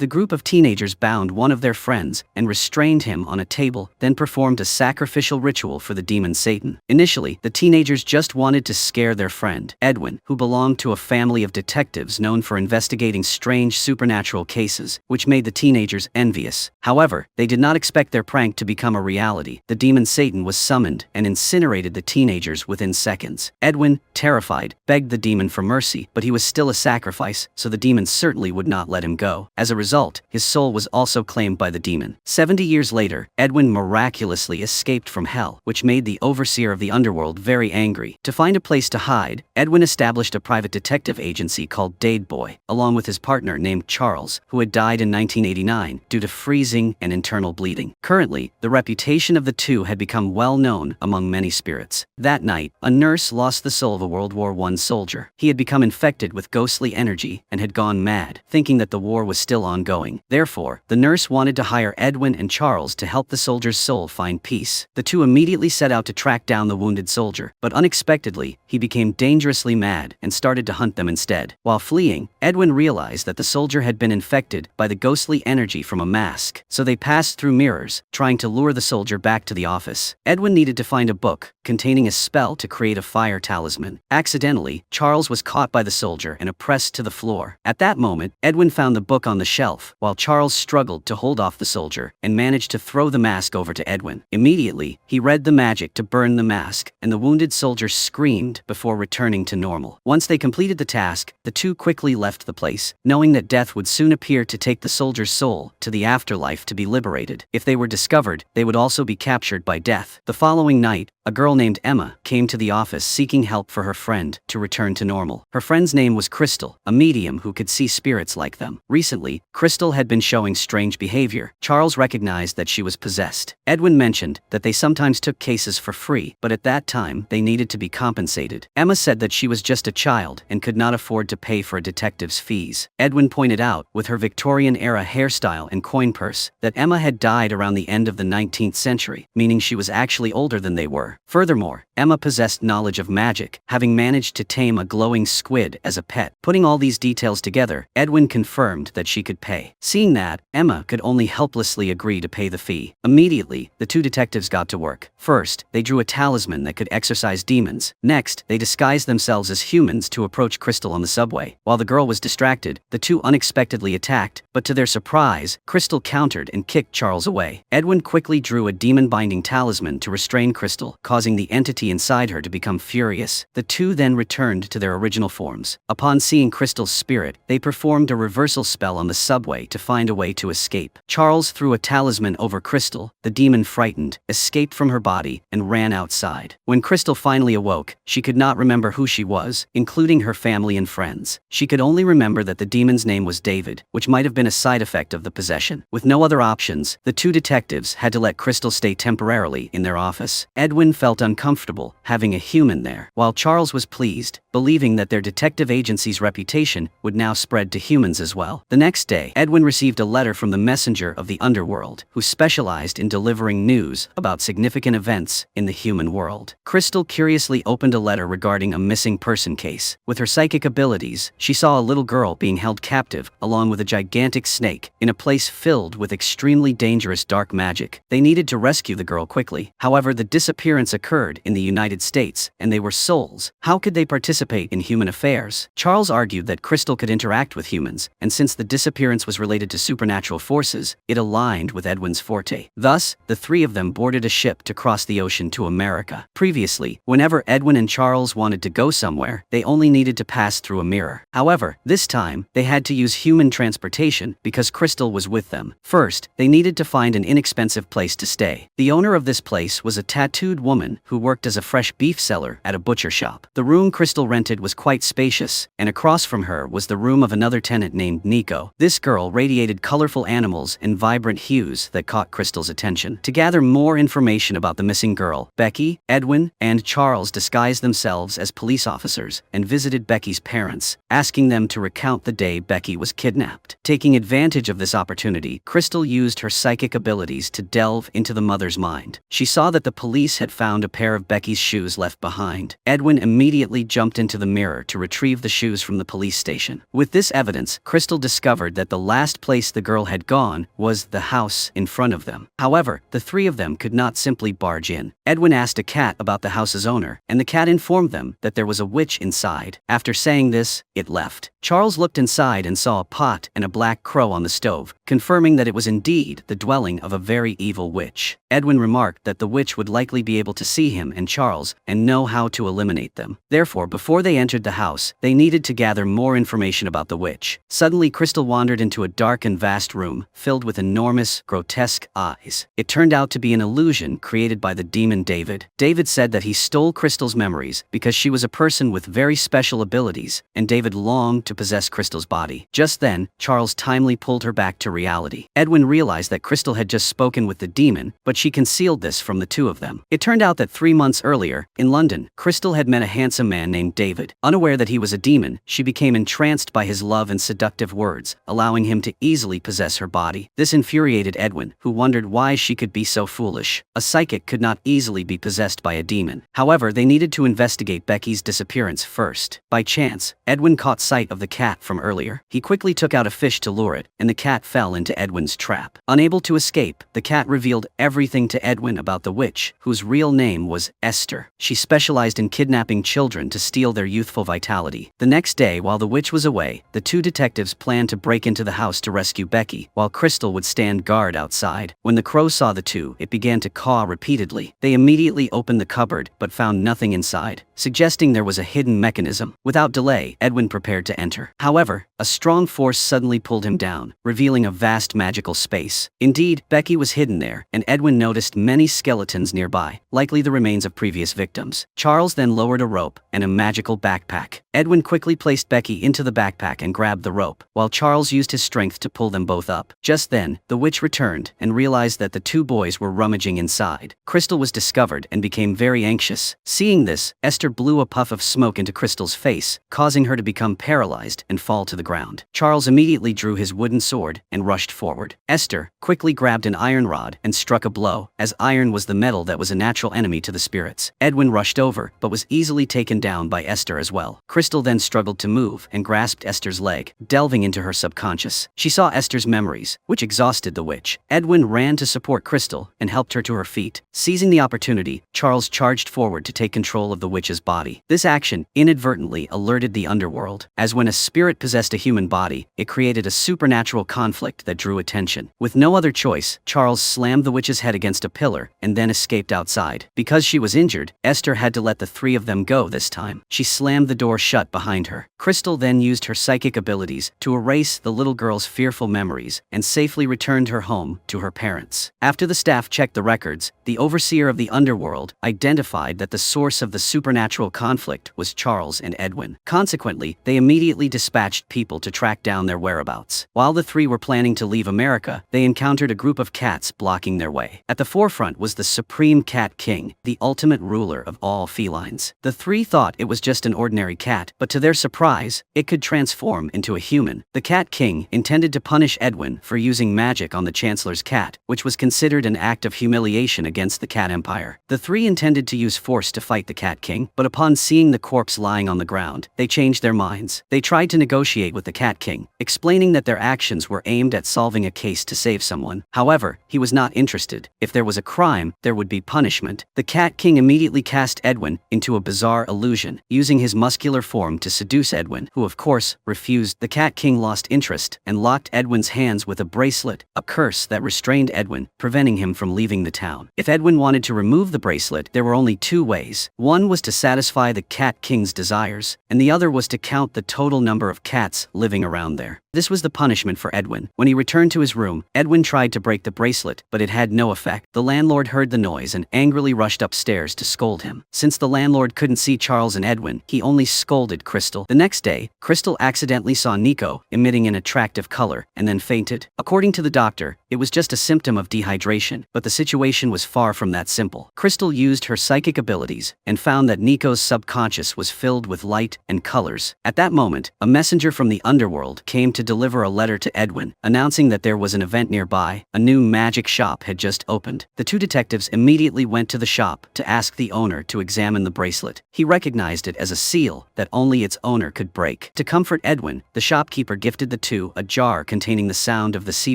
The group of teenagers bound one of their friends and restrained him on a table, then performed a sacrificial ritual for the demon Satan. Initially, the teenagers just wanted to scare their friend, Edwin, who belonged to a family of detectives known for investigating strange supernatural cases, which made the teenagers envious. However, they did not expect their prank to become a reality. The demon Satan was summoned and incinerated the teenagers within seconds. Edwin, terrified, begged the demon for mercy, but he was still a sacrifice, so the demon certainly would not let him go. As a result, his soul was also claimed by the demon. 70 years later, Edwin miraculously escaped from hell, which made the overseer of the underworld very angry. To find a place to hide, Edwin established a private detective agency called Boy, along with his partner named Charles, who had died in 1989 due to freezing and internal bleeding. Currently, the reputation of the two had become well known among many spirits. That night, a nurse lost the soul of a World War I soldier. He had become infected with ghostly energy and had gone mad, thinking that the war was still ongoing. Therefore, the nurse wanted to hire Edwin and Charles to help the soldier's soul find peace. The two immediately set out to track down the wounded soldier, but unexpectedly, he became dangerously mad and started to hunt them instead. While fleeing, Edwin realized that the soldier had been infected by the ghostly energy from a mask, so they passed through mirrors, trying to lure the soldier back to the office. Edwin needed to find a book containing a spell to create a fire talisman. Accidentally, Charles was caught by the soldier and oppressed to the floor. At that moment, Edwin found the book on the shelf, while Charles struggled to hold off the soldier and managed to throw the mask over to Edwin. Immediately, he read the magic to burn the mask, and the wounded soldier screamed before returning to normal. Once they completed the task, the two quickly left the place, knowing that death would soon appear to take the soldier's soul to the afterlife to be liberated. If they were discovered, they would also be captured by death. The following night, a girl named Emma came to the office seeking help for her friend to return to normal. Her friend's name was Crystal, a medium who could see spirits like them. Recently, Crystal had been showing strange behavior. Charles recognized that she was possessed. Edwin mentioned that they sometimes took cases for free, but at that time, they needed to be compensated. Emma said that she was just a child and could not afford to pay for a detective's fees. Edwin pointed out, with her Victorian-era hairstyle and coin purse, that Emma had died around the end of the 19th century, meaning she was actually older than they were. Furthermore, Emma possessed knowledge of magic, having managed to tame a glowing squid as a pet. Putting all these details together, Edwin confirmed that she could pay. Seeing that, Emma could only helplessly agree to pay the fee. Immediately, the two detectives got to work. First, they drew a talisman that could exorcise demons. Next, they disguised themselves as humans to approach Crystal on the subway. While the girl was distracted, the two unexpectedly attacked, but to their surprise, Crystal countered and kicked Charles away. Edwin quickly drew a demon-binding talisman to restrain Crystal, causing the entity inside her to become furious. The two then returned to their original forms. Upon seeing Crystal's spirit, they performed a reversal spell on the subway to find a way to escape. Charles threw a talisman over Crystal. The demon, frightened, escaped from her body and ran outside. When Crystal finally awoke, she could not remember who she was, including her family and friends. She could only remember that the demon's name was David, which might have been a side effect of the possession. With no other options, the two detectives had to let Crystal stay temporarily in their office. Edwin felt uncomfortable having a human there, while Charles was pleased, believing that their detective agency's reputation would now spread to humans as well. The next day, Edwin received a letter from the messenger of the underworld, who specialized in delivering news about significant events in the human world. Crystal curiously opened a letter regarding a missing person case. With her psychic abilities, she saw a little girl being held captive, along with a gigantic snake, in a place filled with extremely dangerous dark magic. They needed to rescue the girl quickly. However, the disappearance occurred in the United States, and they were souls. How could they participate in human affairs? Charles argued that Crystal could interact with humans, and since the disappearance was related to supernatural forces, it aligned with Edwin's forte. Thus, the three of them boarded a ship to cross the ocean to America. Previously, whenever Edwin and Charles wanted to go somewhere, they only needed to pass through a mirror. However, this time, they had to use human transportation because Crystal was with them. First, they needed to find an inexpensive place to stay. The owner of this place was a tattooed woman who worked as a fresh beef seller at a butcher shop. The room Crystal rented was quite spacious, and across from her was the room of another tenant named Nico. This girl radiated colorful animals and vibrant hues that caught Crystal's attention. To gather more information about the missing girl, Becky, Edwin, and Charles disguised themselves as police officers and visited Becky's parents, asking them to recount the day Becky was kidnapped. Taking advantage of this opportunity, Crystal used her psychic abilities to delve into the mother's mind. She saw that the police had found a pair of Becky's shoes left behind. Edwin immediately jumped into the mirror to retrieve the shoes from the police station. With this evidence, Crystal discovered that the last place the girl had gone was the house in front of them. However, the three of them could not simply barge in. Edwin asked a cat about the house's owner, and the cat informed them that there was a witch inside. After saying this, it left. Charles looked inside and saw a pot and a black crow on the stove, confirming that it was indeed the dwelling of a very evil witch. Edwin remarked that the witch would likely be able to see him and Charles and know how to eliminate them. Therefore, before they entered the house, they needed to gather more information about the witch. Suddenly, Crystal wandered into a dark and vast room, filled with enormous, grotesque eyes. It turned out to be an illusion created by the demon David. David said that he stole Crystal's memories because she was a person with very special abilities, and David longed to possess Crystal's body. Just then, Charles timely pulled her back to reality. Edwin realized that Crystal had just spoken with the demon, but she concealed this from the two of them. It turned out that 3 months earlier, in London, Crystal had met a handsome man named David. Unaware that he was a demon, she became entranced by his love and seductive words, allowing him to easily possess her body. This infuriated Edwin, who wondered why she could be so foolish. A psychic could not easily be possessed by a demon. However, they needed to investigate Becky's disappearance first. By chance, Edwin caught sight of the cat from earlier. He quickly took out a fish to lure it, and the cat fell into Edwin's trap. Unable to escape, the cat revealed everything to Edwin about the witch, whose real name was Esther. She specialized in kidnapping children to steal their youthful vitality. The next day, while the witch was away, the two detectives planned to break into the house to rescue Becky, while Crystal would stand guard outside. When the crow saw the two, it began to caw repeatedly. They immediately opened the cupboard, but found nothing inside, suggesting there was a hidden mechanism. Without delay, Edwin prepared to enter. However, a strong force suddenly pulled him down, revealing a vast magical space. Indeed, Becky was hidden there, and Edwin noticed many skeletons nearby, likely the remains of previous victims. Charles then lowered a rope and a magical backpack. Edwin quickly placed Becky into the backpack and grabbed the rope, while Charles used his strength to pull them both up. Just then, the witch returned and realized that the two boys were rummaging inside. Crystal was discovered and became very anxious. Seeing this, Esther blew a puff of smoke into Crystal's face, causing her to become paralyzed and fall to the ground. Charles immediately drew his wooden sword and rushed forward. Esther quickly grabbed an iron rod and struck a blow, as iron was the metal that was a natural enemy to the spirits. Edwin rushed over, but was easily taken down by Esther as well. Crystal then struggled to move and grasped Esther's leg, delving into her subconscious. She saw Esther's memories, which exhausted the witch. Edwin ran to support Crystal and helped her to her feet. Seizing the opportunity, Charles charged forward to take control of the witch's body. This action inadvertently alerted the underworld, as when a spirit possessed a human body, it created a supernatural conflict that drew attention. With no other choice, Charles slammed the witch's head against a pillar and then escaped outside. Because she was injured, Esther had to let the three of them go this time. She slammed the door shut behind her. Crystal then used her psychic abilities to erase the little girl's fearful memories and safely returned her home to her parents. After the staff checked the records, the overseer of the underworld identified that the source of the supernatural conflict was Charles and Edwin. Consequently, they immediately dispatched people to track down their whereabouts. While the three were planning to leave America, they encountered a group of cats blocking their way. At the forefront was the Supreme Cat King, the ultimate ruler of all felines. The three thought it was just an ordinary cat, but to their surprise, it could transform into a human. The Cat King intended to punish Edwin for using magic on the Chancellor's cat, which was considered an act of humiliation against the Cat Empire. The three intended to use force to fight the Cat King, but upon seeing the corpse lying on the ground, they changed their minds. They tried to negotiate with the Cat King, explaining that their actions were aimed at solving a case to save someone. However, he was not interested. If there was a crime, there would be punishment. The Cat King immediately cast Edwin into a bizarre illusion, using his muscular form to seduce Edwin, who of course refused. The Cat King lost interest and locked Edwin's hands with a bracelet, a curse that restrained Edwin, preventing him from leaving the town. If Edwin wanted to remove the bracelet, there were only two ways. One was to satisfy the Cat King's desires, and the other was to count the total number of cats living around there. This was the punishment for Edwin. When he returned to his room, Edwin tried to break the bracelet, but it had no effect. The landlord heard the noise and angrily rushed upstairs to scold him. Since the landlord couldn't see Charles and Edwin, he only scolded Crystal. The next day, Crystal accidentally saw Nico emitting an attractive color and then fainted. According to the doctor, it was just a symptom of dehydration, but the situation was far from that simple. Crystal used her psychic abilities and found that Nico's subconscious was filled with light and colors. At that moment, a messenger from the underworld came to deliver a letter to Edwin, announcing that there was an event nearby. A new magic shop had just opened. The two detectives immediately went to the shop to ask the owner to examine the bracelet. He recognized it as a seal that only its owner could break. To comfort Edwin, the shopkeeper gifted the two a jar containing the sound of the sea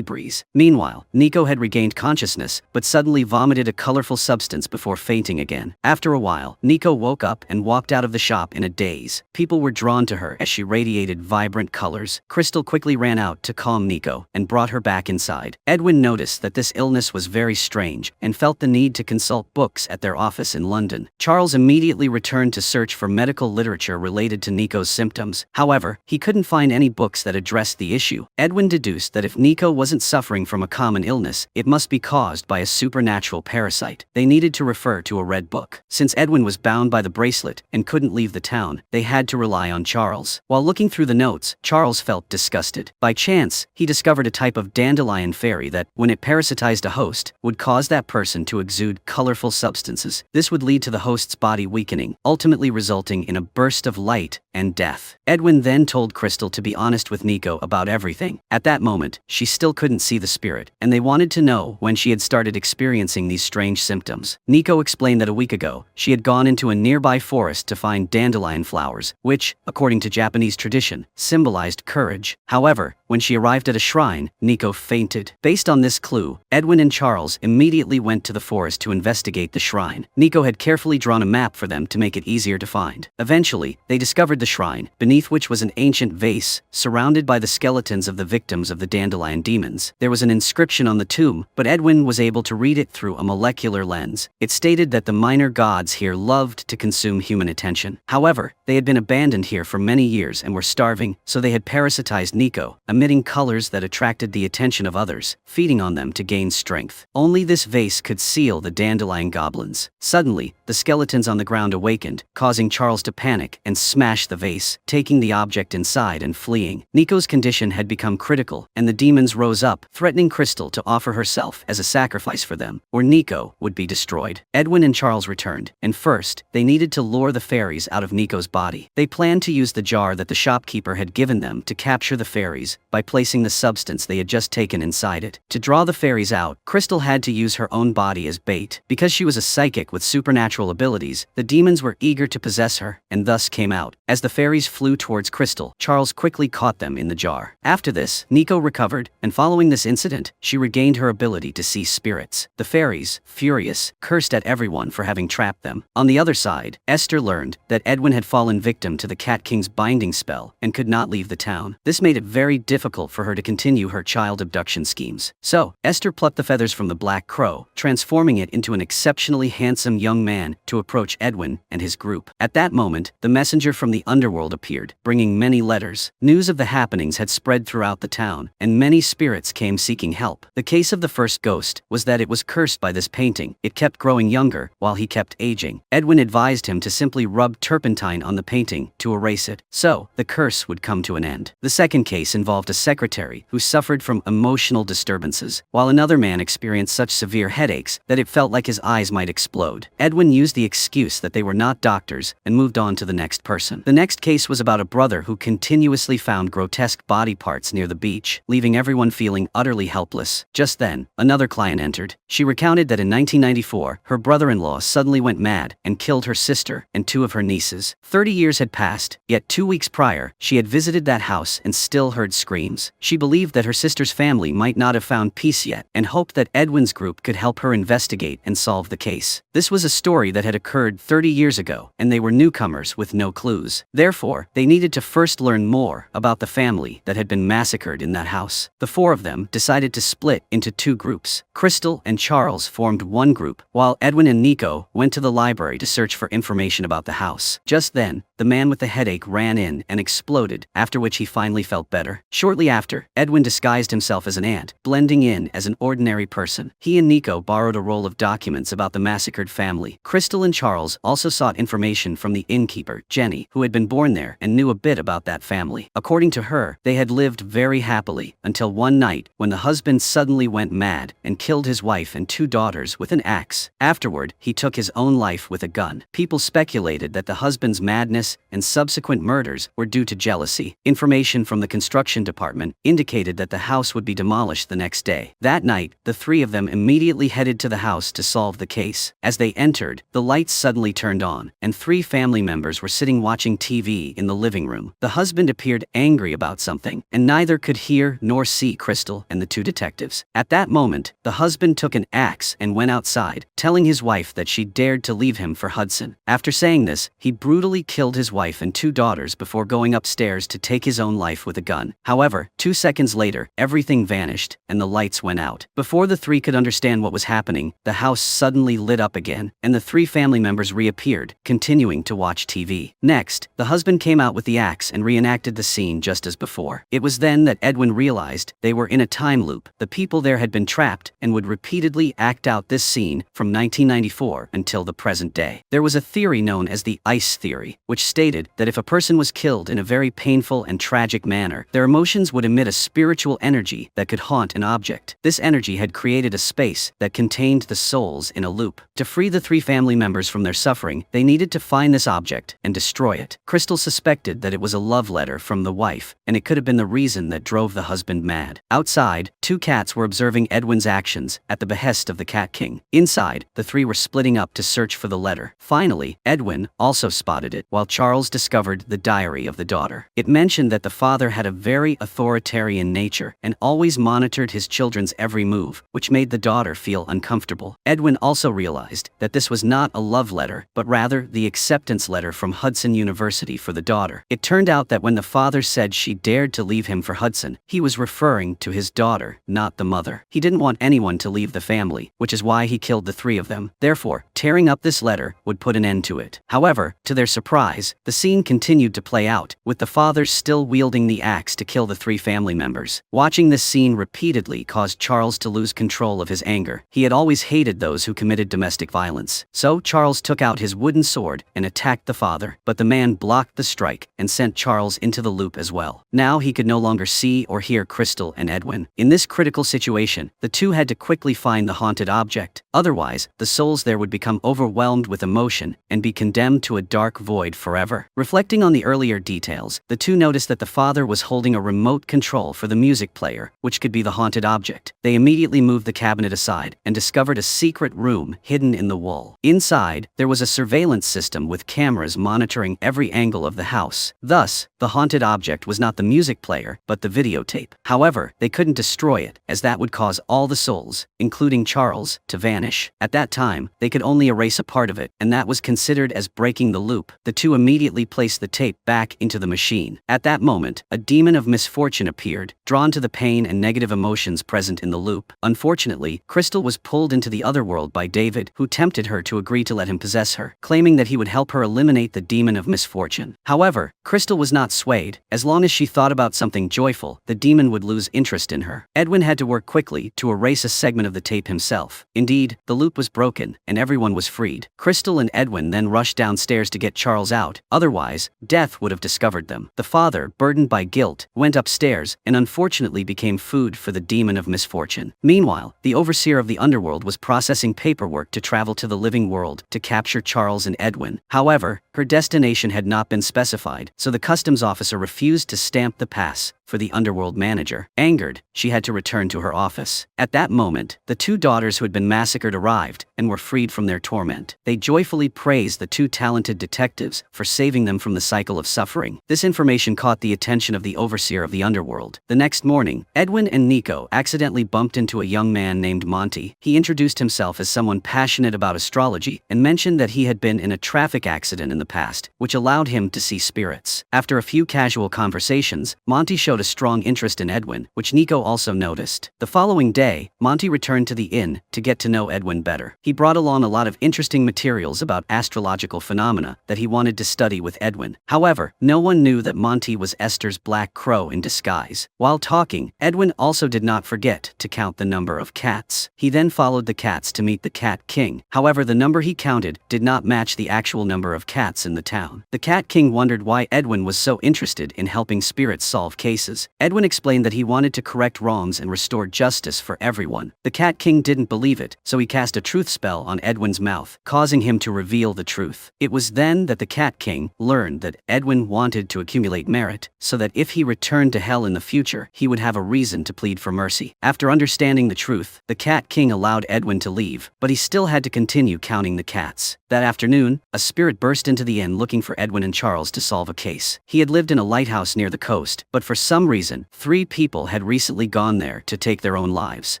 breeze. Meanwhile, Nico had regained consciousness, but suddenly vomited a colorful substance before fainting again. After a while, Nico woke up and walked out of the shop in a daze. People were drawn to her as she radiated vibrant colors. Crystal quickly ran out to calm Nico and brought her back inside. Edwin noticed that this illness was very strange and felt the need to consult books at their office in London. Charles immediately returned to search for medical literature related to Nico's symptoms. However, he couldn't find any books that addressed the issue. Edwin deduced that if Nico wasn't suffering from a common illness, it must be caused by a supernatural parasite. They needed to refer to a red book. Since Edwin was bound by the bracelet and couldn't leave the town, they had to rely on Charles. While looking through the notes, Charles felt disgusted. By chance, he discovered a type of dandelion fairy that, when it parasitized a host, would cause that person to exude colorful substances. This would lead to the host's body weakening, ultimately resulting in a burst of light and death. Edwin then told Crystal to be honest with Nico about everything. At that moment, she still couldn't see the spirit, and they wanted to know when she had started experiencing these strange symptoms. Nico explained that a week ago, she had gone into a nearby forest to find dandelion flowers, which, according to Japanese tradition, symbolized courage. However, when she arrived at a shrine, Nico fainted. Based on this clue, Edwin and Charles immediately went to the forest to investigate the shrine. Nico had carefully drawn a map for them to make it easier to find. Eventually, they discovered the shrine, beneath which was an ancient vase, surrounded by the skeletons of the victims of the dandelion demons. There was an inscription on the tomb, but Edwin was able to read it through a molecular lens. It stated that the minor gods here loved to consume human attention. However, they had been abandoned here for many years and were starving, so they had parasitized Nico, emitting colors that attracted the attention of others, feeding on them to gain strength. Only this vase could seal the dandelion goblins. Suddenly, the skeletons on the ground awakened, causing Charles to panic and smash the vase, taking the object inside and fleeing. Nico's condition had become critical, and the demons rose up, threatening Crystal to offer herself as a sacrifice for them, or Nico would be destroyed. Edwin and Charles returned, and first, they needed to lure the fairies out of Nico's body. They planned to use the jar that the shopkeeper had given them to capture the fairies by placing the substance they had just taken inside it. To draw the fairies out, Crystal had to use her own body as bait. Because she was a psychic with supernatural abilities, the demons were eager to possess her, and thus came out. As the fairies flew towards Crystal, Charles quickly caught them in the jar. After this, Nico recovered, and following this incident, she regained her ability to see spirits. The fairies, furious, cursed at everyone for having trapped them. On the other side, Esther learned that Edwin had fallen victim to the Cat King's binding spell and could not leave the town. This made it very difficult for her to continue her child abduction schemes. So, Esther plucked the feathers from the black crow, transforming it into an exceptionally handsome young man to approach Edwin and his group. At that moment, the messenger from the underworld appeared, bringing many letters. News of the happenings had spread throughout the town, and many spirits came seeking help. The case of the first ghost was that it was cursed by this painting. It kept growing younger, while he kept aging. Edwin advised him to simply rub turpentine on the painting to erase it, so the curse would come to an end. The second case involved a secretary who suffered from emotional disturbances, while another man experienced such severe headaches that it felt like his eyes might explode. Edwin used the excuse that they were not doctors and moved on to the next person. The next case was about a brother who continuously found grotesque body parts near the beach, leaving everyone feeling utterly helpless. Just then, another client entered. She recounted that in 1994, her brother-in-law suddenly went mad and killed her sister and two of her nieces. 30 years had passed, yet 2 weeks prior, she had visited that house and still heard screams. She believed that her sister's family might not have found peace yet, and hoped that Edwin's group could help her investigate and solve the case. This was a story that had occurred 30 years ago, and they were newcomers with no clues. Therefore, they needed to first learn more about the family that had been massacred in that house. The four of them decided to split into two groups. Crystal and Charles formed one group, while Edwin and Nico went to the library to search for information about the house. Just then, the man with the headache ran in and exploded, after which he finally felt better. Shortly after, Edwin disguised himself as an ant, blending in as an ordinary person. He and Nico borrowed a roll of documents about the massacred family. Crystal and Charles also sought information from the innkeeper, Jenny, who had been born there and knew a bit about that family. According to her, they had lived very happily until one night when the husband suddenly went mad and killed his wife and 2 daughters with an axe. Afterward, he took his own life with a gun. People speculated that the husband's madness and subsequent murders were due to jealousy. Information from the construction department indicated that the house would be demolished the next day. That night, the 3 of them immediately headed to the house to solve the case. As they entered, the lights suddenly turned on, and 3 family members were sitting watching TV in the living room. The husband appeared angry about something, and neither could hear nor see Crystal and the 2 detectives. At that moment, the husband took an axe and went outside, telling his wife that she dared to leave him for Hudson. After saying this, he brutally killed his wife and 2 daughters before going upstairs to take his own life with a gun. However, 2 seconds later, everything vanished, and the lights went out. Before the 3 could understand what was happening, the house suddenly lit up again, and the 3 family members reappeared, continuing to watch TV. Next, the husband came out with the axe and reenacted the scene just as before. It was then that Edwin realized they were in a time loop. The people there had been trapped and would repeatedly act out this scene from 1994 until the present day. There was a theory known as the ice theory, which stated that if a person was killed in a very painful and tragic manner, their emotions would emit a spiritual energy that could haunt an object. This energy had created a space that contained the souls in a loop. To free the 3 family members from their suffering, they needed to find this object and destroy it. Crystal suspected that it was a love letter from the wife, and it could have been the reason that drove the husband mad. Outside, 2 cats were observing Edwin's actions at the behest of the Cat King. Inside, the 3 were splitting up to search for the letter. Finally, Edwin also spotted it, while Charles discovered the diary of the daughter. It mentioned that the father had a very authoritarian nature and always monitored his children's every move, which made the daughter feel uncomfortable. Edwin also realized that this was not a love letter, but rather the acceptance letter from Hudson University for the daughter. It turned out that when the father said she dared to leave him for Hudson, he was referring to his daughter, not the mother. He didn't want anyone to leave the family, which is why he killed the 3 of them. Therefore, tearing up this letter would put an end to it. However, to their surprise, the scene continued to play out, with the father still wielding the axe to kill the 3 family members. Watching this scene repeatedly caused Charles to lose control of his anger. He had always hated those who committed domestic violence. So Charles took out his wooden sword and attacked the father, but the man blocked the strike and sent Charles into the loop as well. Now he could no longer see or hear Crystal and Edwin. In this critical situation, the 2 had to quickly find the haunted object. Otherwise, the souls there would become overwhelmed with emotion and be condemned to a dark void forever. Reflecting on the earlier details, the 2 noticed that the father was holding a remote control for the music player, which could be the haunted object. They immediately moved the cabinet aside and discovered a secret room hidden in the wall. Inside, there was a surveillance system with cameras monitoring every angle of the house. Thus, the haunted object was not the music player, but the videotape. However, they couldn't destroy it, as that would cause all the souls, including Charles, to vanish. At that time, they could only erase a part of it, and that was considered as breaking the loop. The 2 immediately placed the tape back into the machine. At that moment, a demon of misfortune appeared, drawn to the pain and negative emotions present in the loop. Unfortunately, Crystal was pulled into the otherworld by David, who tempted her to agree to let him possess her, claiming that he would help her eliminate the demon of misfortune. However, Crystal was not swayed. As long as she thought about something joyful, the demon would lose interest in her. Edwin had to work quickly to erase a segment of the tape himself. Indeed, the loop was broken, and everyone was freed. Crystal and Edwin then rushed downstairs to get Charles out, otherwise, death would have discovered them. The father, burdened by guilt, went upstairs and unfortunately became food for the demon of misfortune. Meanwhile, the overseer of the underworld was processing paperwork to travel to the living world to capture Charles and Edwin. However, her destination had not been specified, so the customs officer refused to stamp the pass for the underworld manager. Angered, she had to return to her office. At that moment, the 2 daughters who had been massacred arrived and were freed from their torment. They joyfully praised the 2 talented detectives for saving them from the cycle of suffering. This information caught the attention of the overseer of the underworld. The next morning, Edwin and Nico accidentally bumped into a young man named Monty. He introduced himself as someone passionate about astrology and mentioned that he had been in a traffic accident in the past, which allowed him to see spirits. After a few casual conversations, Monty showed showed a strong interest in Edwin, which Nico also noticed. The following day, Monty returned to the inn to get to know Edwin better. He brought along a lot of interesting materials about astrological phenomena that he wanted to study with Edwin. However, no one knew that Monty was Esther's black crow in disguise. While talking, Edwin also did not forget to count the number of cats. He then followed the cats to meet the Cat King. However, the number he counted did not match the actual number of cats in the town. The Cat King wondered why Edwin was so interested in helping spirits solve cases. Edwin explained that he wanted to correct wrongs and restore justice for everyone. The Cat King didn't believe it, so he cast a truth spell on Edwin's mouth, causing him to reveal the truth. It was then that the Cat King learned that Edwin wanted to accumulate merit, so that if he returned to hell in the future, he would have a reason to plead for mercy. After understanding the truth, the Cat King allowed Edwin to leave, but he still had to continue counting the cats. That afternoon, a spirit burst into the inn looking for Edwin and Charles to solve a case. He had lived in a lighthouse near the coast, but for some reason, 3 people had recently gone there to take their own lives.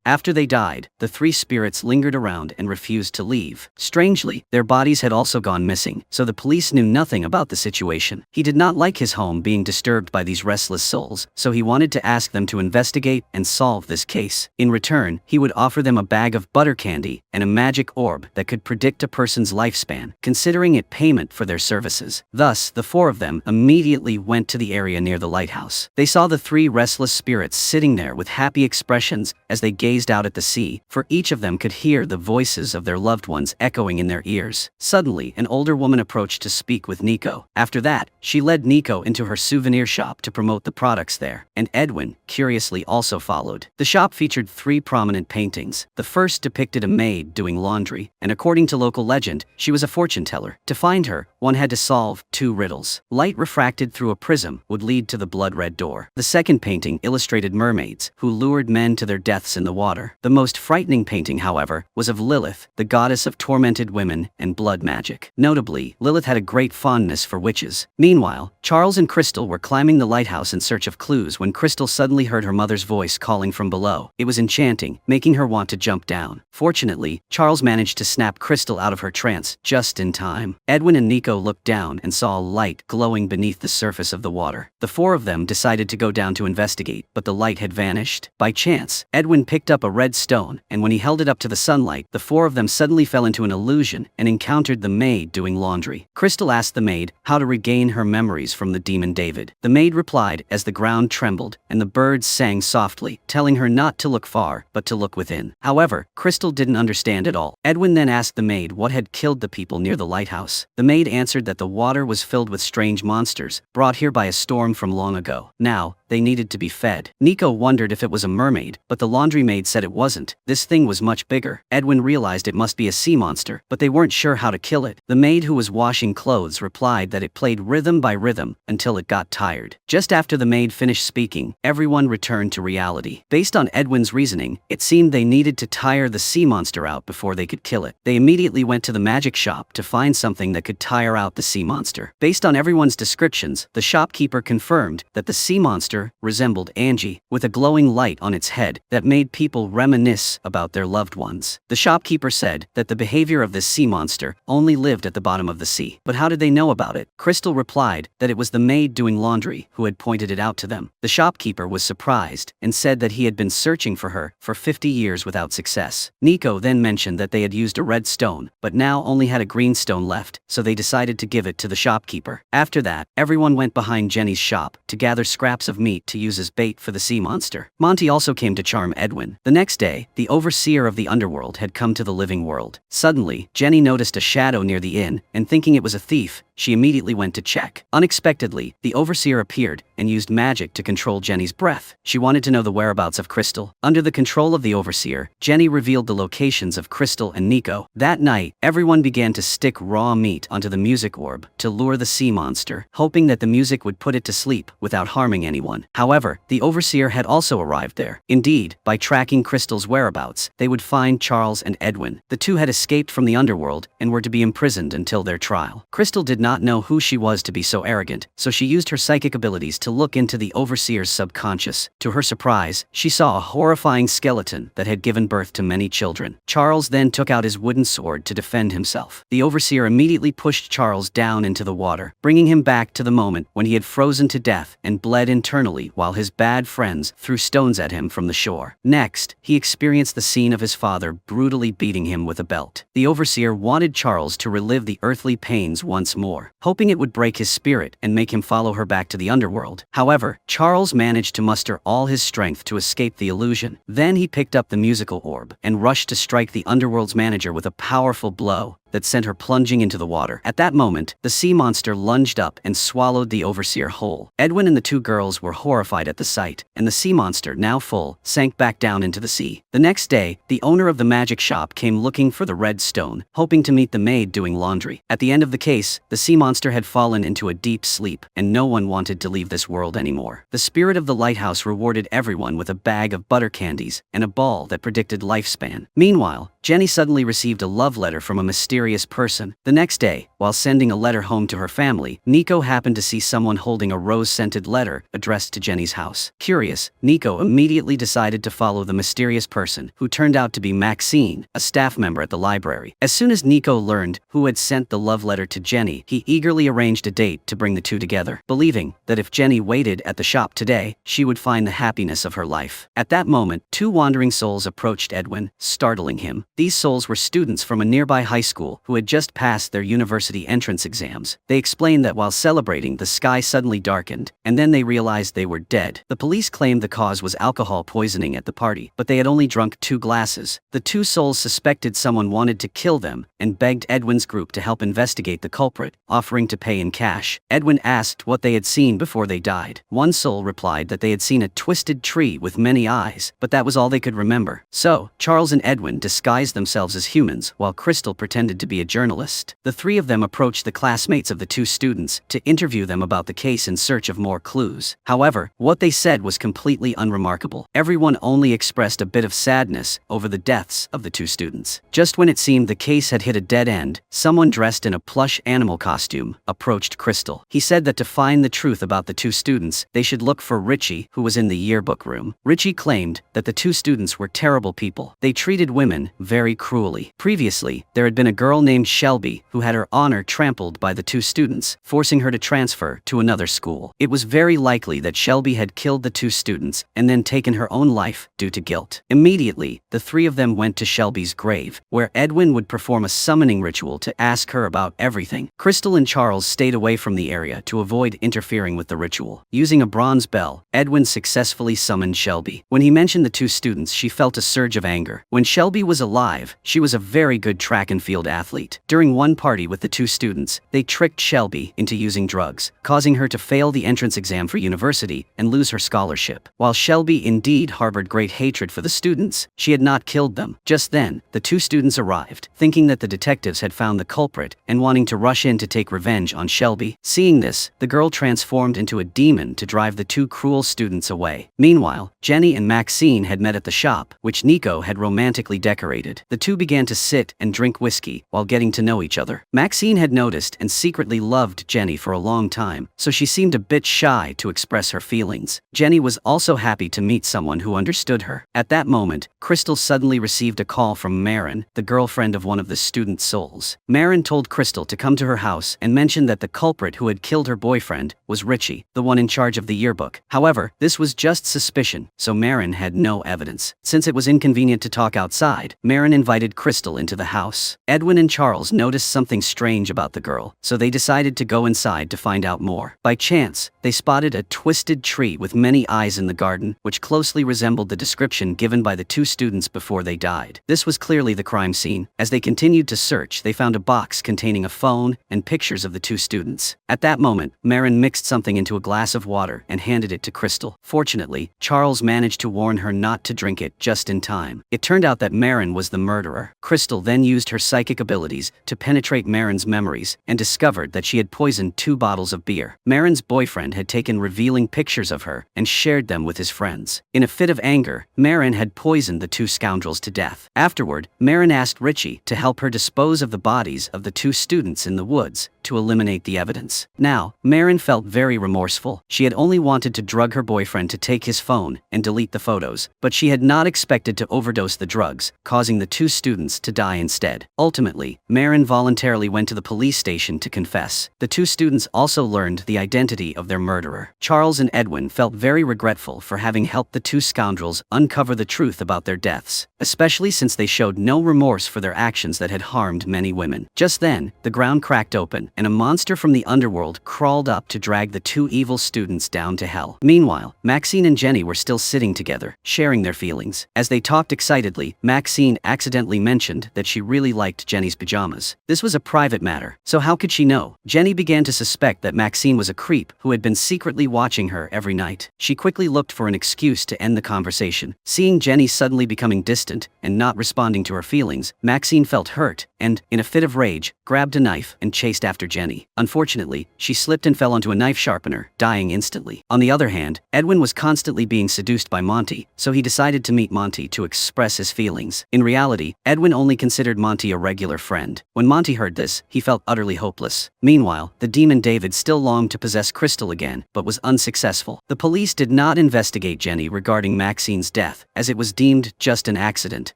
After they died, the 3 spirits lingered around and refused to leave. Strangely, their bodies had also gone missing, so the police knew nothing about the situation. He did not like his home being disturbed by these restless souls, so he wanted to ask them to investigate and solve this case. In return, he would offer them a bag of butter candy and a magic orb that could predict a person's lifespan, considering it payment for their services. Thus, the 4 of them immediately went to the area near the lighthouse. They saw the 3 restless spirits sitting there with happy expressions as they gazed out at the sea, for each of them could hear the voices of their loved ones echoing in their ears. Suddenly, an older woman approached to speak with Nico. After that, she led Nico into her souvenir shop to promote the products there, and Edwin, curiously, also followed. The shop featured 3 prominent paintings. The first depicted a maid doing laundry, and according to local legend, she was a fortune teller. To find her, one had to solve 2 riddles. Light refracted through a prism would lead to the blood-red door. The second painting illustrated mermaids who lured men to their deaths in the water. The most frightening painting, however, was of Lilith, the goddess of tormented women and blood magic. Notably, Lilith had a great fondness for witches. Meanwhile, Charles and Crystal were climbing the lighthouse in search of clues when Crystal suddenly heard her mother's voice calling from below. It was enchanting, making her want to jump down. Fortunately, Charles managed to snap Crystal out of her trance just in time. Edwin and Nico looked down and saw a light glowing beneath the surface of the water. The 4 of them decided to go down to investigate, but the light had vanished. By chance, Edwin picked up a red stone, and when he held it up to the sunlight, the 4 of them suddenly fell into an illusion and encountered the maid doing laundry. Crystal asked the maid how to regain her memories from the demon David. The maid replied as the ground trembled and the birds sang softly, telling her not to look far, but to look within. However, Crystal didn't understand at all. Edwin then asked the maid what had killed the people near the lighthouse. The maid answered that the water was filled with strange monsters, brought here by a storm from long ago. Now, they needed to be fed. Nico wondered if it was a mermaid, but the laundry maid said it wasn't. This thing was much bigger. Edwin realized it must be a sea monster, but they weren't sure how to kill it. The maid who was washing clothes replied that it played rhythm by rhythm until it got tired. Just after the maid finished speaking, everyone returned to reality. Based on Edwin's reasoning, it seemed they needed to tire the sea monster out before they could kill it. They immediately went to the magic shop to find something that could tire out the sea monster. Based on everyone's descriptions, the shopkeeper confirmed that the sea monster resembled Angie, with a glowing light on its head that made people reminisce about their loved ones. The shopkeeper said that the behavior of this sea monster only lived at the bottom of the sea. But how did they know about it? Crystal replied that it was the maid doing laundry who had pointed it out to them. The shopkeeper was surprised and said that he had been searching for her for 50 years without success. Nico then mentioned that they had used a red stone, but now only had a green stone left, so they decided to give it to the shopkeeper. After that, everyone went behind Jenny's shop to gather scraps of meat to use as bait for the sea monster. Monty also came to charm Edwin. The next day, the overseer of the underworld had come to the living world. Suddenly, Jenny noticed a shadow near the inn, and thinking it was a thief, she immediately went to check. Unexpectedly, the overseer appeared and used magic to control Jenny's breath. She wanted to know the whereabouts of Crystal. Under the control of the overseer, Jenny revealed the locations of Crystal and Nico. That night, everyone began to stick raw meat onto the music orb to lure the sea monster, hoping that the music would put it to sleep without harming anyone. However, the overseer had also arrived there. Indeed, by tracking Crystal's whereabouts, they would find Charles and Edwin. The 2 had escaped from the underworld and were to be imprisoned until their trial. Crystal did not know who she was to be so arrogant, so she used her psychic abilities to look into the overseer's subconscious. To her surprise, she saw a horrifying skeleton that had given birth to many children. Charles then took out his wooden sword to defend himself. The overseer immediately pushed Charles down into the water, bringing him back to the moment when he had frozen to death and bled internally while his bad friends threw stones at him from the shore. Next, he experienced the scene of his father brutally beating him with a belt. The overseer wanted Charles to relive the earthly pains once more, hoping it would break his spirit and make him follow her back to the underworld. However, Charles managed to muster all his strength to escape the illusion. Then he picked up the musical orb and rushed to strike the underworld's manager with a powerful blow that sent her plunging into the water. At that moment, the sea monster lunged up and swallowed the overseer whole. Edwin and the two girls were horrified at the sight, and the sea monster, now full, sank back down into the sea. The next day, the owner of the magic shop came looking for the red stone, hoping to meet the maid doing laundry. At the end of the case, the sea monster had fallen into a deep sleep, and no one wanted to leave this world anymore. The spirit of the lighthouse rewarded everyone with a bag of butter candies and a ball that predicted lifespan. Meanwhile, Jenny suddenly received a love letter from a mysterious person. The next day, while sending a letter home to her family, Nico happened to see someone holding a rose-scented letter addressed to Jenny's house. Curious, Nico immediately decided to follow the mysterious person, who turned out to be Maxine, a staff member at the library. As soon as Nico learned who had sent the love letter to Jenny, he eagerly arranged a date to bring the two together, believing that if Jenny waited at the shop today, she would find the happiness of her life. At that moment, two wandering souls approached Edwin, startling him. These souls were students from a nearby high school who had just passed their university entrance exams. They explained that while celebrating, the sky suddenly darkened, and then they realized they were dead. The police claimed the cause was alcohol poisoning at the party, but they had only drunk 2 glasses. The two souls suspected someone wanted to kill them and begged Edwin's group to help investigate the culprit, offering to pay in cash. Edwin asked what they had seen before they died. One soul replied that they had seen a twisted tree with many eyes, but that was all they could remember. So, Charles and Edwin disguised themselves as humans, while Crystal pretended to be a journalist. The three of them approached the classmates of the two students to interview them about the case in search of more clues. However, what they said was completely unremarkable. Everyone only expressed a bit of sadness over the deaths of the two students. Just when it seemed the case had hit a dead end, someone dressed in a plush animal costume approached Crystal. He said that to find the truth about the two students, they should look for Richie, who was in the yearbook room. Richie claimed that the two students were terrible people. They treated women very cruelly. Previously, there had been a girl named Shelby who had her honor trampled by the two students, forcing her to transfer to another school. It was very likely that Shelby had killed the two students and then taken her own life due to guilt. Immediately, the three of them went to Shelby's grave, where Edwin would perform a summoning ritual to ask her about everything. Crystal and Charles stayed away from the area to avoid interfering with the ritual. Using a bronze bell, Edwin successfully summoned Shelby. When he mentioned the two students, she felt a surge of anger. When Shelby was alive, she was a very good track and field athlete. During one party with the two students, they tricked Shelby into using drugs, causing her to fail the entrance exam for university and lose her scholarship. While Shelby indeed harbored great hatred for the students, she had not killed them. Just then, the two students arrived, thinking that the detectives had found the culprit and wanting to rush in to take revenge on Shelby. Seeing this, the girl transformed into a demon to drive the two cruel students away. Meanwhile, Jenny and Maxine had met at the shop, which Nico had romantically decorated. The two began to sit and drink whiskey while getting to know each other. Maxine had noticed and secretly loved Jenny for a long time, so she seemed a bit shy to express her feelings. Jenny was also happy to meet someone who understood her. At that moment, Crystal suddenly received a call from Marin, the girlfriend of one of the student souls. Marin told Crystal to come to her house and mentioned that the culprit who had killed her boyfriend was Richie, the one in charge of the yearbook. However, this was just suspicion, so Marin had no evidence. Since it was inconvenient to talk outside, Marin invited Crystal into the house. Edwin and Charles noticed something strange about the girl, so they decided to go inside to find out more. By chance, they spotted a twisted tree with many eyes in the garden, which closely resembled the description given by the two students before they died. This was clearly the crime scene. As they continued to search, they found a box containing a phone and pictures of the two students. At that moment, Marin mixed something into a glass of water and handed it to Crystal. Fortunately, Charles managed to warn her not to drink it just in time. It turned out that Marin was the murderer. Crystal then used her psychic abilities to penetrate Marin's memories and discovered that she had poisoned 2 bottles of beer. Marin's boyfriend had taken revealing pictures of her and shared them with his friends. In a fit of anger, Marin had poisoned the 2 scoundrels to death. Afterward, Marin asked Richie to help her dispose of the bodies of the 2 students in the woods to eliminate the evidence. Now, Marin felt very remorseful. She had only wanted to drug her boyfriend to take his phone and delete the photos, but she had not expected to overdose the drugs, causing the two students to die instead. Ultimately, Marin voluntarily went to the police station to confess. The two students also learned the identity of their murderer. Charles and Edwin felt very regretful for having helped the two scoundrels uncover the truth about their deaths, especially since they showed no remorse for their actions that had harmed many women. Just then, the ground cracked open, and a monster from the underworld crawled up to drag the two evil students down to hell. Meanwhile, Maxine and Jenny were still sitting together, sharing their feelings. As they talked excitedly, Maxine accidentally mentioned that she really liked Jenny's pajamas. This was a private matter, so how could she know? Jenny began to suspect that Maxine was a creep who had been secretly watching her every night. She quickly looked for an excuse to end the conversation. Seeing Jenny suddenly becoming distant and not responding to her feelings, Maxine felt hurt and, in a fit of rage, grabbed a knife and chased after Jenny. Unfortunately, she slipped and fell onto a knife sharpener, dying instantly. On the other hand, Edwin was constantly being seduced by Monty, so he decided to meet Monty to express his feelings. In reality, Edwin only considered Monty a regular friend. When Monty heard this, he felt utterly hopeless. Meanwhile, the demon David still longed to possess Crystal again, but was unsuccessful. The police did not investigate Jenny regarding Maxine's death, as it was deemed just an accident.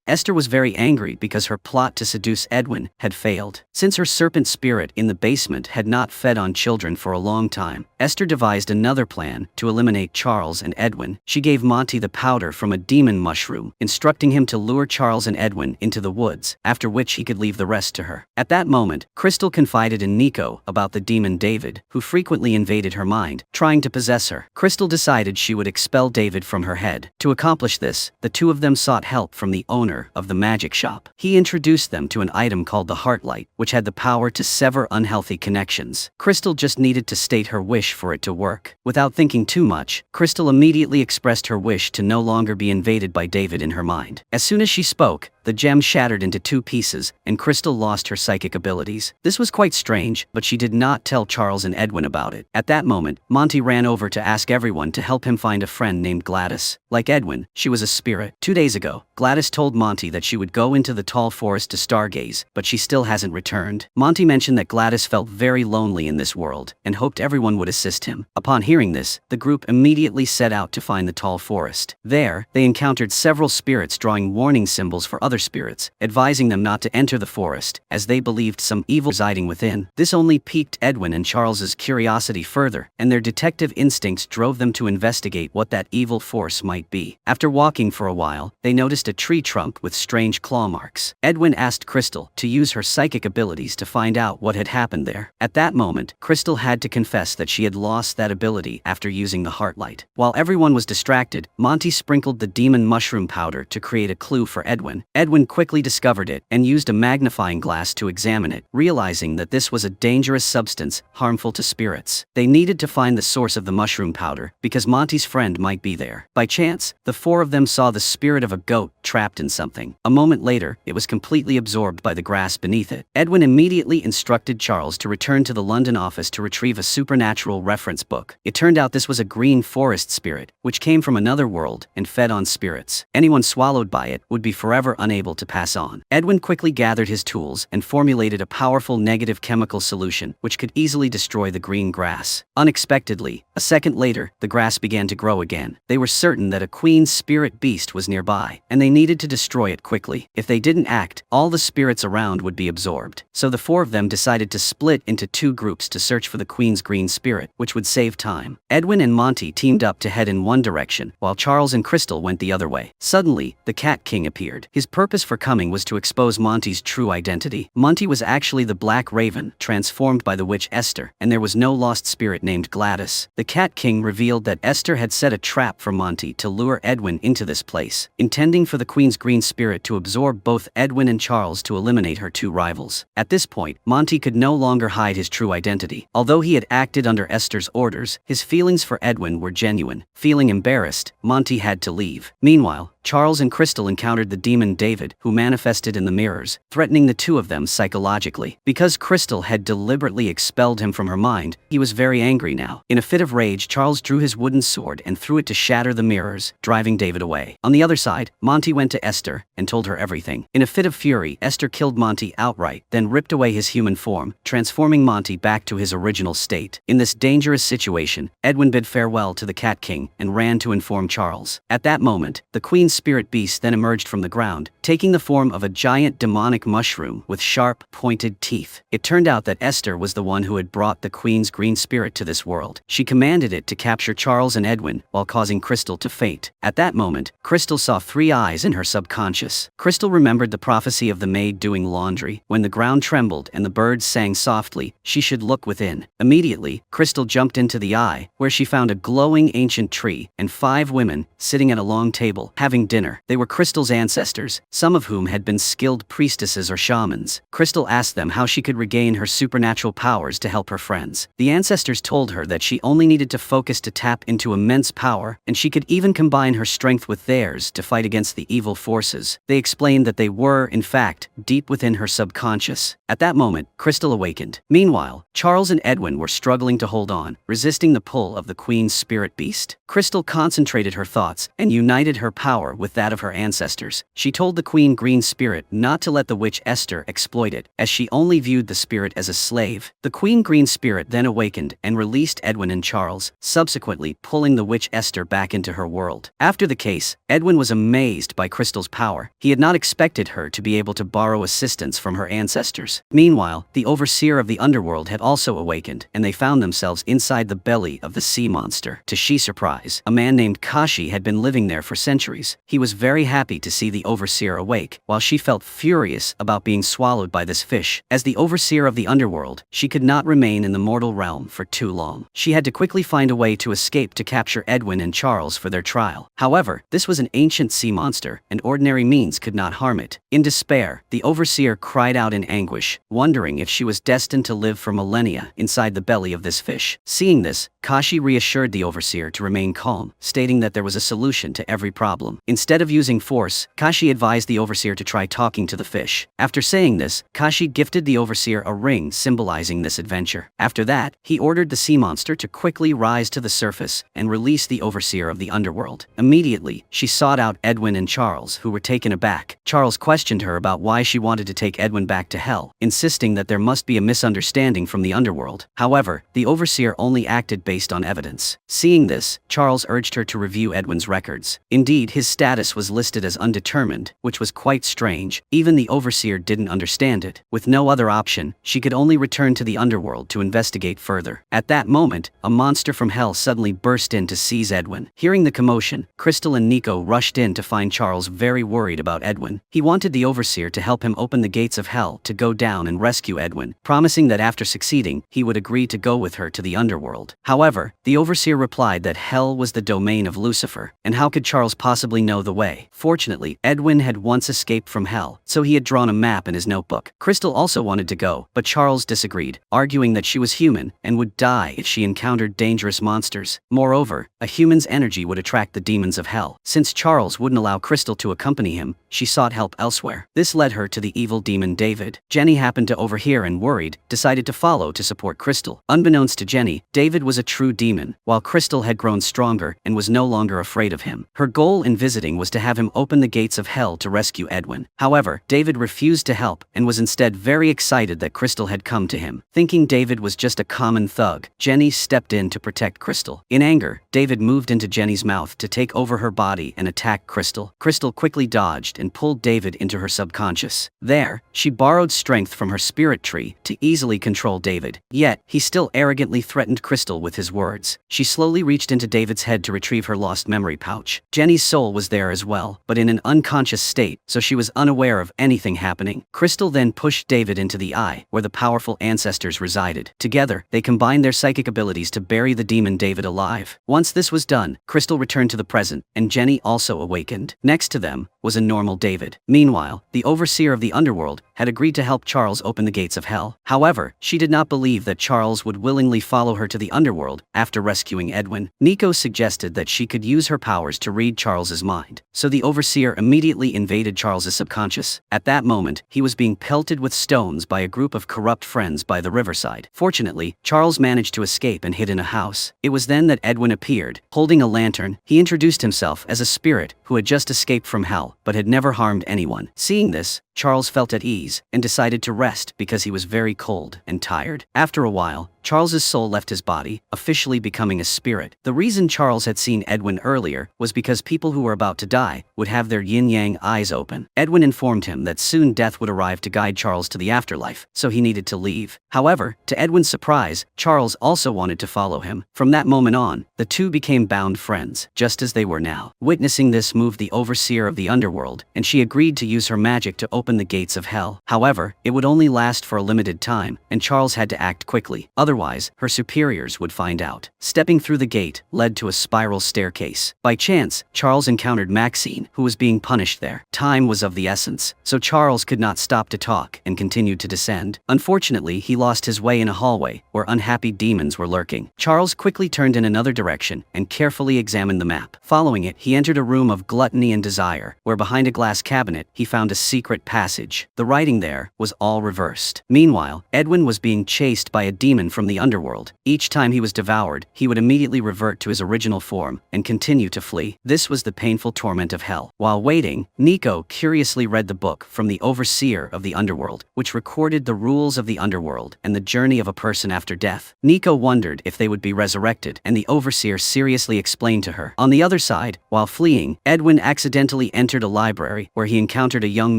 Esther was very angry because her plot to seduce Edwin had failed. Since her serpent spirit in the basement had not fed on children for a long time, Esther devised another plan to eliminate Charles and Edwin. She gave Monty the powder from a demon mushroom, instructing him to lure Charles and Edwin into the woods, after which he could leave the rest to her. At that moment, Crystal confided in Nico about the demon David, who frequently invaded her mind, trying to possess her. Crystal decided she would expel David from her head. To accomplish this, the two of them sought help from the owner of the magic shop. He introduced them to an item called the Heartlight, which had the power to sever unhealthy connections. Crystal just needed to state her wish for it to work. Without thinking too much, Crystal immediately expressed her wish to no longer be invaded by David in her mind. As soon as she spoke, the gem shattered into two pieces, and Crystal lost her psychic abilities. This was quite strange, but she did not tell Charles and Edwin about it. At that moment, Monty ran over to ask everyone to help him find a friend named Gladys. Like Edwin, she was a spirit. 2 days ago, Gladys told Monty that she would go into the tall forest to stargaze, but she still hasn't returned. Monty mentioned that Gladys felt very lonely in this world, and hoped everyone would assist him. Upon hearing this, the group immediately set out to find the tall forest. There, they encountered several spirits drawing warning symbols for other spirits, advising them not to enter the forest, as they believed some evil residing within. This only piqued Edwin and Charles's curiosity further, and their detective instincts drove them to investigate what that evil force might be. After walking for a while, they noticed a tree trunk with strange claw marks. Edwin asked Crystal to use her psychic abilities to find out what had happened there. At that moment, Crystal had to confess that she had lost that ability after using the Heartlight. While everyone was distracted, Monty sprinkled the demon mushroom powder to create a clue for Edwin. Edwin quickly discovered it and used a magnifying glass to examine it, realizing that this was a dangerous substance harmful to spirits. They needed to find the source of the mushroom powder because Monty's friend might be there. By chance, the four of them saw the spirit of a goat trapped in something. A moment later, it was completely absorbed by the grass beneath it. Edwin immediately instructed Charles to return to the London office to retrieve a supernatural reference book. It turned out this was a green forest spirit, which came from another world and fed on spirits. Anyone swallowed by it would be forever unable to pass on. Edwin quickly gathered his tools and formulated a powerful negative chemical solution which could easily destroy the green grass. Unexpectedly, a second later, the grass began to grow again. They were certain that a queen's spirit beast was nearby, and they needed to destroy it quickly. If they didn't act, all the spirits around would be absorbed. So the four of them decided to split into two groups to search for the queen's green spirit, which would save time. Edwin and Monty teamed up to head in one direction, while Charles and Crystal went the other way. Suddenly, the Cat King appeared. His purpose for coming was to expose Monty's true identity. Monty was actually the Black Raven, transformed by the witch Esther, and there was no lost spirit named Gladys. The Cat King revealed that Esther had set a trap for Monty to lure Edwin into this place, intending for the queen's green spirit to absorb both Edwin and Charles to eliminate her two rivals. At this point, Monty could no longer hide his true identity. Although he had acted under Esther's orders, his feelings for Edwin were genuine. Feeling embarrassed, Monty had to leave. Meanwhile, Charles and Crystal encountered the demon David, who manifested in the mirrors, threatening the two of them psychologically. Because Crystal had deliberately expelled him from her mind, he was very angry now. In a fit of rage, Charles drew his wooden sword and threw it to shatter the mirrors, driving David away. On the other side, Monty went to Esther and told her everything. In a fit of fury, Esther killed Monty outright, then ripped away his human form, transforming Monty back to his original state. In this dangerous situation, Edwin bid farewell to the Cat King and ran to inform Charles. At that moment, the Queen's spirit beast then emerged from the ground, taking the form of a giant demonic mushroom with sharp, pointed teeth. It turned out that Esther was the one who had brought the Queen's green spirit to this world. She commanded it to capture Charles and Edwin while causing Crystal to faint. At that moment, Crystal saw 3 eyes in her subconscious. Crystal remembered the prophecy of the maid doing laundry. When the ground trembled and the birds sang softly, she should look within. Immediately, Crystal jumped into the eye, where she found a glowing ancient tree and 5 women sitting at a long table having dinner. They were Crystal's ancestors, some of whom had been skilled priestesses or shamans. Crystal asked them how she could regain her supernatural powers to help her friends. The ancestors told her that she only needed to focus to tap into immense power, and she could even combine her strength with theirs to fight against the evil forces. They explained that they were, in fact, deep within her subconscious. At that moment, Crystal awakened. Meanwhile, Charles and Edwin were struggling to hold on, resisting the pull of the Queen's spirit beast. Crystal concentrated her thoughts and united her power with that of her ancestors. She told the Queen Green Spirit not to let the witch Esther exploit it, as she only viewed the spirit as a slave. The Queen Green Spirit then awakened and released Edwin and Charles, subsequently pulling the witch Esther back into her world. After the case, Edwin was amazed by Crystal's power. He had not expected her to be able to borrow assistance from her ancestors. Meanwhile, the overseer of the underworld had also awakened, and they found themselves inside the belly of the sea monster. To Shi's surprise, a man named Kashi had been living there for centuries. He was very happy to see the overseer awake, while she felt furious about being swallowed by this fish. As the overseer of the underworld, she could not remain in the mortal realm for too long. She had to quickly find a way to escape to capture Edwin and Charles for their trial. However, this was an ancient sea monster, and ordinary means could not harm it. In despair, the overseer cried out in anguish, wondering if she was destined to live for millennia inside the belly of this fish. Seeing this, Kashi reassured the overseer to remain calm, stating that there was a solution to every problem. Instead of using force, Kashi advised the overseer to try talking to the fish. After saying this, Kashi gifted the overseer a ring symbolizing this adventure. After that, he ordered the sea monster to quickly rise to the surface and release the overseer of the underworld. Immediately, she sought out Edwin and Charles, who were taken aback. Charles questioned her about why she wanted to take Edwin back to hell, insisting that there must be a misunderstanding from the underworld. However, the overseer only acted based on evidence. Seeing this, Charles urged her to review Edwin's records. Indeed, his status was listed as undetermined, which was quite strange. Even the overseer didn't understand it. With no other option, she could only return to the underworld to investigate further. At that moment, a monster from hell suddenly burst in to seize Edwin. Hearing the commotion, Crystal and Nico rushed in to find Charles very worried about Edwin. He wanted the overseer to help him open the gates of hell to go down and rescue Edwin, promising that after succeeding, he would agree to go with her to the underworld. However, the overseer replied that hell was the domain of Lucifer, and how could Charles possibly know the way? Fortunately, Edwin had once escaped from hell, so he had drawn a map in his notebook. Crystal also wanted to go, but Charles disagreed, arguing that she was human and would die if she encountered dangerous monsters. Moreover, a human's energy would attract the demons of hell. Since Charles wouldn't allow Crystal to accompany him, she sought help elsewhere. This led her to the evil demon David. Jenny happened to overhear and, worried, decided to follow to support Crystal. Unbeknownst to Jenny, David was a true demon, while Crystal had grown stronger and was no longer afraid of him. Her goal in visiting was to have him open the gates of hell to rescue Edwin. However, David refused to help and was instead very excited that Crystal had come to him. Thinking David was just a common thug, Jenny stepped in to protect Crystal. In anger, David moved into Jenny's mouth to take over her body and attack Crystal. Crystal quickly dodged and pulled David into her subconscious. There, she borrowed strength from her spirit tree to easily control David. Yet, he still arrogantly threatened Crystal with his words. She slowly reached into David's head to retrieve her lost memory pouch. Jenny's soul was there as well, but in an unconscious state, so she was unaware of anything happening. Crystal then pushed David into the eye, where the powerful ancestors resided. Together, they combined their psychic abilities to bury the demon David alive. Once this was done, Crystal returned to the present, and Jenny also awakened. Next to them was a normal David. Meanwhile, the overseer of the underworld had agreed to help Charles open the gates of hell. However, she did not believe that Charles would willingly follow her to the underworld after rescuing Edwin. Nico suggested that she could use her powers to read Charles's mind, so the overseer immediately invaded Charles's subconscious. At that moment, he was being pelted with stones by a group of corrupt friends by the riverside. Fortunately, Charles managed to escape and hid in a house. It was then that Edwin appeared, holding a lantern. He introduced himself as a spirit who had just escaped from hell but had never harmed anyone. Seeing this, Charles felt at ease and decided to rest because he was very cold and tired. After a while, Charles's soul left his body, officially becoming a spirit. The reason Charles had seen Edwin earlier was because people who were about to die would have their yin-yang eyes open. Edwin informed him that soon death would arrive to guide Charles to the afterlife, so he needed to leave. However, to Edwin's surprise, Charles also wanted to follow him. From that moment on, the two became bound friends, just as they were now. Witnessing this moved the overseer of the underworld, and she agreed to use her magic to open the gates of hell. However, it would only last for a limited time, and Charles had to act quickly. Otherwise, her superiors would find out. Stepping through the gate led to a spiral staircase. By chance, Charles encountered Maxine, who was being punished there. Time was of the essence, so Charles could not stop to talk and continued to descend. Unfortunately, he lost his way in a hallway where unhappy demons were lurking. Charles quickly turned in another direction and carefully examined the map. Following it, he entered a room of gluttony and desire, where behind a glass cabinet, he found a secret passage. The writing there was all reversed. Meanwhile, Edwin was being chased by a demon from the underworld. Each time he was devoured, he would immediately revert to his original form and continue to flee. This was the painful torment of hell. While waiting, Nico curiously read the book from the overseer of the underworld, which recorded the rules of the underworld and the journey of a person after death. Nico wondered if they would be resurrected, and the overseer seriously explained to her. On the other side, while fleeing, Edwin accidentally entered a library where he encountered a young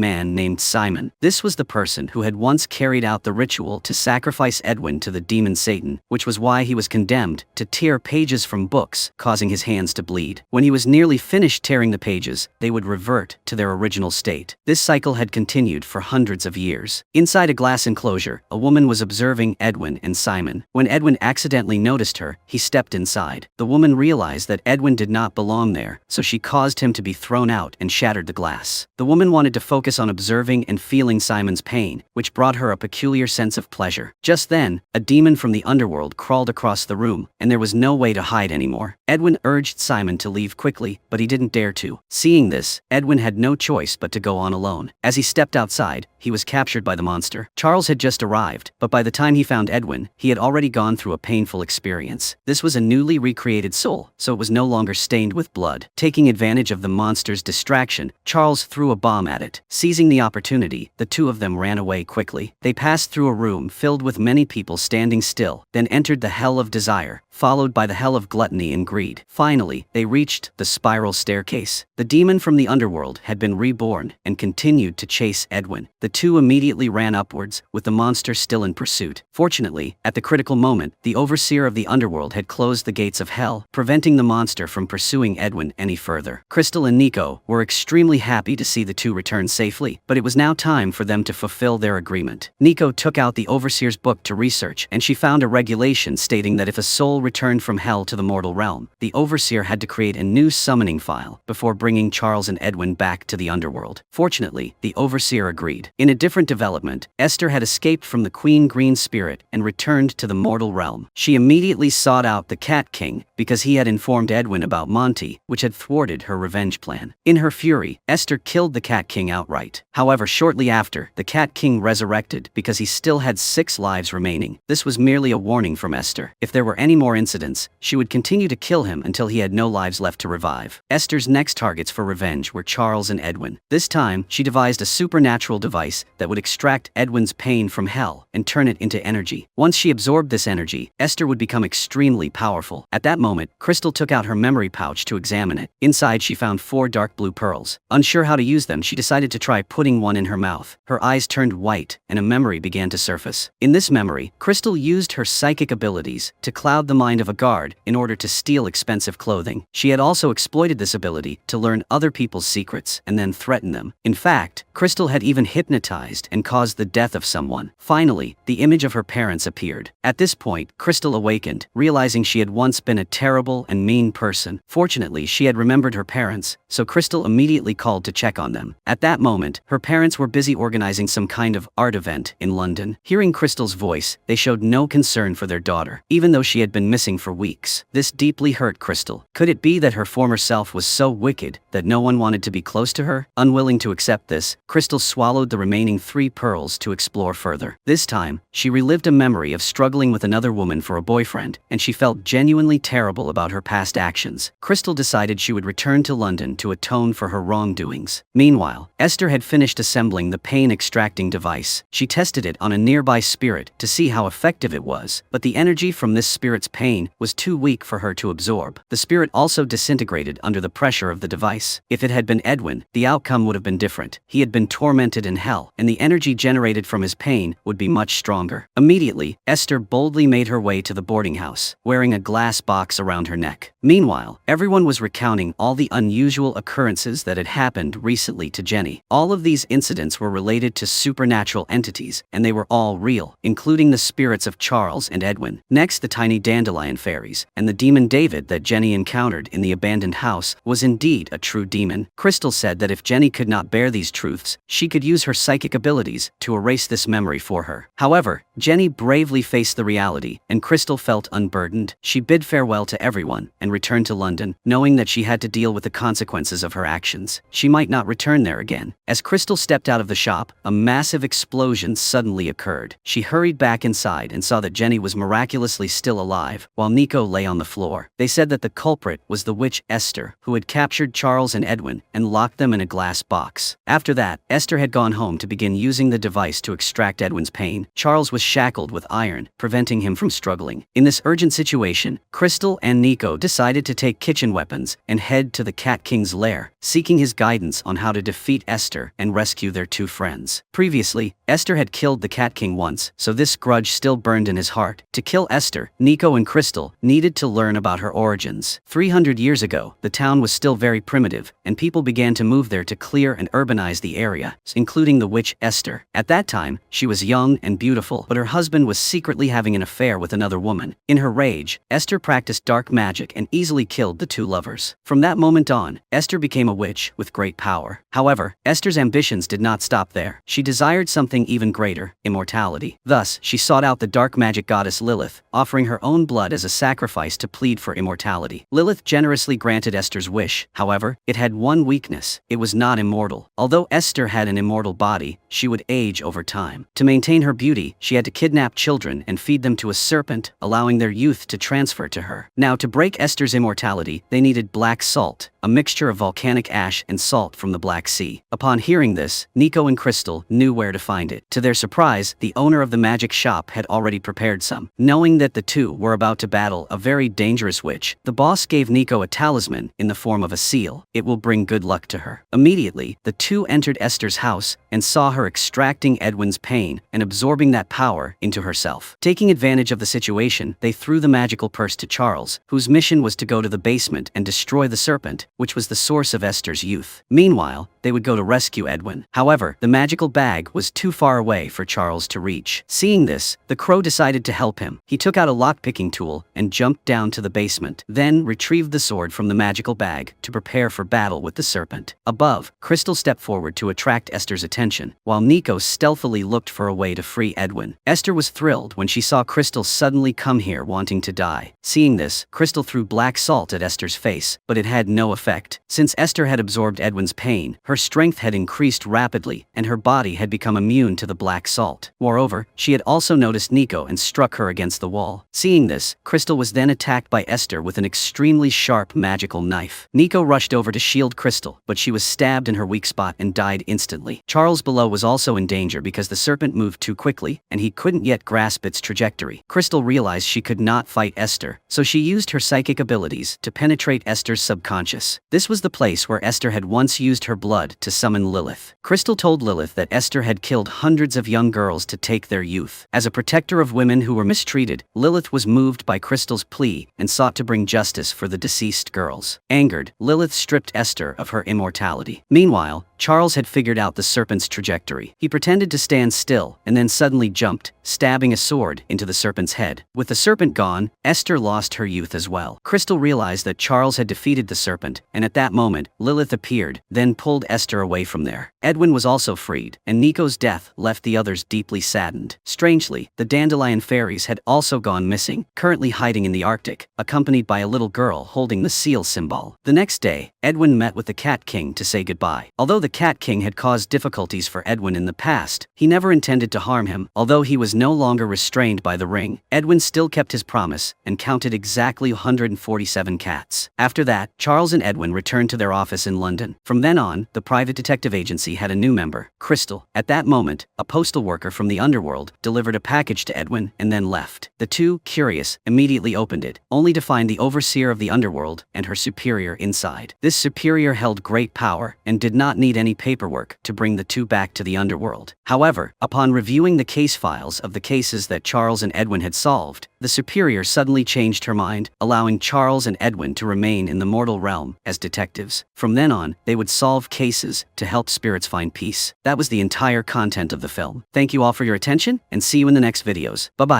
man named Simon. This was the person who had once carried out the ritual to sacrifice Edwin to the demon Satan, which was why he was condemned to tear pages from books, causing his hands to bleed. When he was nearly finished tearing the pages, they would revert to their original state. This cycle had continued for hundreds of years. Inside a glass enclosure, a woman was observing Edwin and Simon. When Edwin accidentally noticed her, he stepped inside. The woman realized that Edwin did not belong there, so she caused him to be thrown out and shattered the glass. The woman wanted to focus on observing and feeling Simon's pain, which brought her a peculiar sense of pleasure. Just then, a demon from the underworld crawled across the room, and there was no way to hide anymore. Edwin urged Simon to leave quickly, but he didn't dare to. Seeing this, Edwin had no choice but to go on alone. As he stepped outside, he was captured by the monster. Charles had just arrived, but by the time he found Edwin, he had already gone through a painful experience. This was a newly recreated soul, so it was no longer stained with blood. Taking advantage of the monster's distraction, Charles threw a bomb at it. Seizing the opportunity, the two of them ran away quickly. They passed through a room filled with many people standing still, then entered the hell of desire, followed by the hell of gluttony and greed. Finally, they reached the spiral staircase. The demon from the underworld had been reborn and continued to chase Edwin. The two immediately ran upwards, with the monster still in pursuit. Fortunately, at the critical moment, the overseer of the underworld had closed the gates of hell, preventing the monster from pursuing Edwin any further. Crystal and Nico were extremely happy to see the two return safely, but it was now time for them to fulfill their agreement. Nico took out the overseer's book to research, and she found a regulation stating that if a soul returned from hell to the mortal realm, the overseer had to create a new summoning file before bringing Charles and Edwin back to the underworld. Fortunately, the overseer agreed. In a different development, Esther had escaped from the Queen Green Spirit and returned to the mortal realm. She immediately sought out the Cat King because he had informed Edwin about Monty, which had thwarted her revenge plan. In her fury, Esther killed the Cat King outright. However, shortly after, the Cat King resurrected because he still had 6 lives remaining. This was merely a warning from Esther. If there were any more incidents, she would continue to kill him until he had no lives left to revive. Esther's next targets for revenge were Charles and Edwin. This time, she devised a supernatural device that would extract Edwin's pain from hell and turn it into energy. Once she absorbed this energy, Esther would become extremely powerful. At that moment, Crystal took out her memory pouch to examine it. Inside, she found 4 dark blue pearls. Unsure how to use them, she decided to try putting one in her mouth. Her eyes turned white, and a memory began to surface. In this memory, Crystal used used her psychic abilities to cloud the mind of a guard in order to steal expensive clothing. She had also exploited this ability to learn other people's secrets and then threaten them. In fact, Crystal had even hypnotized and caused the death of someone. Finally, the image of her parents appeared. At this point, Crystal awakened, realizing she had once been a terrible and mean person. Fortunately, she had remembered her parents, so Crystal immediately called to check on them. At that moment, her parents were busy organizing some kind of art event in London. Hearing Crystal's voice, they showed no concern for their daughter, even though she had been missing for weeks. This deeply hurt Crystal. Could it be that her former self was so wicked that no one wanted to be close to her? Unwilling to accept this, Crystal swallowed the remaining 3 pearls to explore further. This time, she relived a memory of struggling with another woman for a boyfriend, and she felt genuinely terrible about her past actions. Crystal decided she would return to London to atone for her wrongdoings. Meanwhile, Esther had finished assembling the pain-extracting device. She tested it on a nearby spirit to see how effective it was, but the energy from this spirit's pain was too weak for her to absorb. The spirit also disintegrated under the pressure of the device. If it had been Edwin, the outcome would have been different. He had been tormented in hell, and the energy generated from his pain would be much stronger. Immediately, Esther boldly made her way to the boarding house, wearing a glass box around her neck. Meanwhile, everyone was recounting all the unusual occurrences that had happened recently to Jenny. All of these incidents were related to supernatural entities, and they were all real, including the spirits of Charles and Edwin. Next, the tiny dandelion fairies, and the demon David that Jenny encountered in the abandoned house was indeed a true demon. Crystal said that if Jenny could not bear these truths, she could use her psychic abilities to erase this memory for her. However, Jenny bravely faced the reality, and Crystal felt unburdened. She bid farewell to everyone and returned to London, knowing that she had to deal with the consequences of her actions. She might not return there again. As Crystal stepped out of the shop, a massive explosion suddenly occurred. She hurried back inside and saw that Jenny was miraculously still alive, while Nico lay on the floor. They said that the culprit was the witch Esther, who had captured Charles and Edwin and locked them in a glass box. After that, Esther had gone home to begin using the device to extract Edwin's pain. Charles was shackled with iron, preventing him from struggling. In this urgent situation, Crystal and Nico decided to take kitchen weapons and head to the Cat King's lair, seeking his guidance on how to defeat Esther and rescue their 2 friends. Previously, Esther had killed the Cat King once, so this grudge still burned in his heart. To kill Esther, Nico and Crystal needed to learn about her origins. 300 years ago, the town was still very primitive, and people began to move there to clear and urbanize the area, including the witch Esther. At that time, she was young and beautiful, but her husband was secretly having an affair with another woman. In her rage, Esther practiced dark magic and easily killed the 2 lovers. From that moment on, Esther became a witch with great power. However, Esther's ambitions did not stop there. She desired something even greater: immortality. Thus, she sought out the dark magic goddess Lilith, offering her own blood as a sacrifice to plead for immortality. Lilith generously granted Esther's wish. However, it had one weakness: it was not immortal. Although Esther had an immortal body, she would age over time. To maintain her beauty, she had to kidnap children and feed them to a serpent, allowing their youth to transfer to her. Now, to break Esther's immortality, they needed black salt, a mixture of volcanic ash and salt from the Black Sea. Upon hearing this, Nico and Crystal knew where to find it. To their surprise, the owner of the magic shop had already prepared some. Knowing that the 2 were about to battle a very dangerous witch, the boss gave Nico a talisman in the form of a seal. It will bring good luck to her. Immediately, the 2 entered Esther's house and saw her extracting Edwin's pain and absorbing that power into herself. Taking advantage of the situation, they threw the magical purse to Charles, whose mission was to go to the basement and destroy the serpent, which was the source of Esther's youth. Meanwhile, they would go to rescue Edwin. However, the magical bag was too far away for Charles to reach. Seeing this, the crow decided to help him. He took out a lockpicking tool and jumped down to the basement, then retrieved the sword from the magical bag to prepare for battle with the serpent. Above, Crystal stepped forward to attract Esther's attention, while Nico stealthily looked for a way to free Edwin. Esther was thrilled when she saw Crystal suddenly come here wanting to die. Seeing this, Crystal threw black salt at Esther's face, but it had no effect. Since Esther had absorbed Edwin's pain, her strength had increased rapidly, and her body had become immune to the black salt. Moreover, she had also noticed Nico and struck her against the wall. Seeing this, Crystal was then attacked by Esther with an extremely sharp magical knife. Nico rushed over over to shield Crystal, but she was stabbed in her weak spot and died instantly. Charles below was also in danger because the serpent moved too quickly, and he couldn't yet grasp its trajectory. Crystal realized she could not fight Esther, so she used her psychic abilities to penetrate Esther's subconscious. This was the place where Esther had once used her blood to summon Lilith. Crystal told Lilith that Esther had killed hundreds of young girls to take their youth. As a protector of women who were mistreated, Lilith was moved by Crystal's plea and sought to bring justice for the deceased girls. Angered, Lilith stripped Esther of her immortality. Meanwhile, Charles had figured out the serpent's trajectory. He pretended to stand still and then suddenly jumped, stabbing a sword into the serpent's head. With the serpent gone, Esther lost her youth as well. Crystal realized that Charles had defeated the serpent, and at that moment, Lilith appeared, then pulled Esther away from there. Edwin was also freed, and Nico's death left the others deeply saddened. Strangely, the dandelion fairies had also gone missing, currently hiding in the Arctic, accompanied by a little girl holding the seal symbol. The next day, Edwin met with the Cat King to say goodbye. Although the Cat King had caused difficulties for Edwin in the past, he never intended to harm him. Although he was no longer restrained by the ring, Edwin still kept his promise and counted exactly 147 cats. After that, Charles and Edwin returned to their office in London. From then on, the private detective agency had a new member, Crystal. At that moment, a postal worker from the underworld delivered a package to Edwin and then left. The two, curious, immediately opened it, only to find the overseer of the underworld and her superior inside. This superior held great power and did not need any paperwork to bring the two back to the underworld. However, upon reviewing the case files of the cases that Charles and Edwin had solved, the superior suddenly changed her mind, allowing Charles and Edwin to remain in the mortal realm as detectives. From then on, they would solve cases to help spirits find peace. That was the entire content of the film. Thank you all for your attention, and see you in the next videos. Bye-bye.